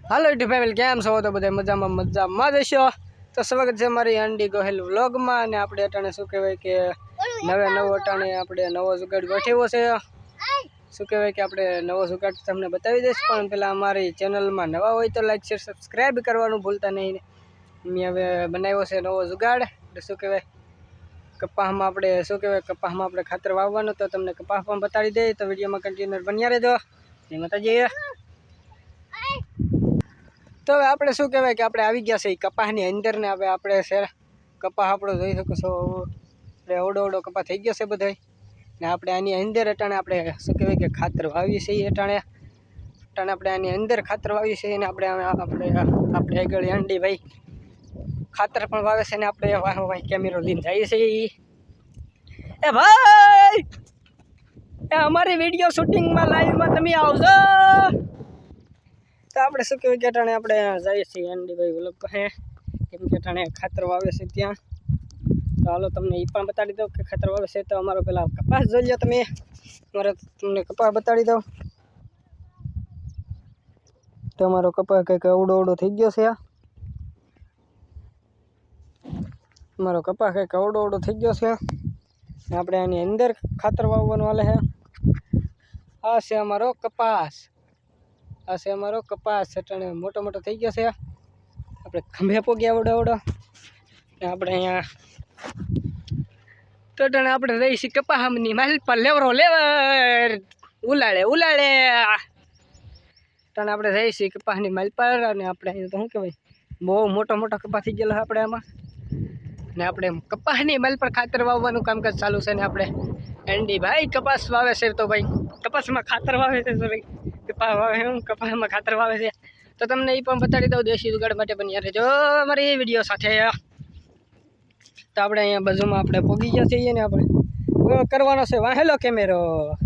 હાલો YouTube family કેમ છો તો બધા મજામાં જશો તો સ્વાગત છે મારી અંડી ગોહેલ વ્લોગમાં અને આપણે અટાણે શું કહેવાય કે નવો અટાણે આપણે નવો જુગાડ ગોઠવ્યો છે શું કહેવાય કે આપણે નવો જુગાડ તમને બતાવી દઈશ પણ પહેલાં અમારી ચેનલમાં નવા હોય તો લાઈક શેર સબસ્ક્રાઈબ કરવાનું ભૂલતા નહીં મેં હવે બનાવ્યો છે નવો જુગાડ એટલે શું કહેવાય કપાસમાં આપણે શું કહેવાય કપાસમાં આપણે ખાતર વાવવાનું તો તમને કપાસ પણ બતાવી દઈએ તો વિડીયોમાં કન્ટિન્યુ બન્યા રહેજો જય માતાજી। તો હવે આપણે શું કહેવાય કે આપણે આવી ગયા છે એ કપાસની અંદર ને હવે આપણે છે કપાસ આપણો જોઈ શકો છો આપણે ઓડો કપાસ થઈ ગયો છે બધો ને આપણે આની અંદર અટાણે આપણે શું કહેવાય કે ખાતર વાવીએ છીએ અટાણે આપણે આની અંદર ખાતર વાવીએ છીએ અને આપણે આગળ અંડી ભાઈ ખાતર પણ વાવે છે ને આપણે ભાઈ કેમેરો લઈને જઈએ છીએ એ ભાઈ એ અમારી વિડીયો શૂટિંગમાં લાઈવમાં તમે આવજો તો આપણે શું કહેવાય કે અટાણે આપણે જઈએ છીએ અંડીભાઈ વ્લોગ પાસે કેમ કે અટાણે ખાતર વાવે છે ત્યાં તો હાલો તમને એ પણ બતાવી દઉં કે ખાતર વાવે છે તો અમારો પેલા કપાસ જોઈ લો તમે અમારે તમને કપાસ બતાવી દઉં તો અમારો કપાસ કંઈક અવડો થઈ ગયો છે અમારો કપાસ કંઈક અવડો થઈ ગયો છે આપણે આની અંદર ખાતર વાવવાનું હાલે છે આ છે અમારો કપાસ અટાણે મોટો થઈ ગયો છે આપણે ખંભે પોગ્યા અવડો ને આપણે અહીંયા તો અટાણે આપણે રહી છીએ કપાસની માલ પર લેવર ઉલાળે અટાણે આપણે રહી છીએ કપાસની માલ પર અને આપણે અહીંયા તો શું કહેવાય બહુ મોટો કપાસ થઈ ગયેલો આપણે આમાં ને આપણે કપાસની માલ પર ખાતર વાવવાનું કામકાજ ચાલુ છે ને આપણે એન્ડી ભાઈ કપાસ વાવે છે તો ભાઈ કપાસમાં ખાતર વાવે છે ભાઈ કપાસ વાવે હું કપાસમાં ખાતર વાવે છે તો તમને એ પણ બતાવી દઉં દેશી જુગાડ માટે બન્યા રહેજો અમારી વિડીયો સાથે તો આપણે અહીંયા બાજુમાં આપણે પોગી ગયા છીએ ને આપણે કરવાનો છે વાહેલો કેમેરો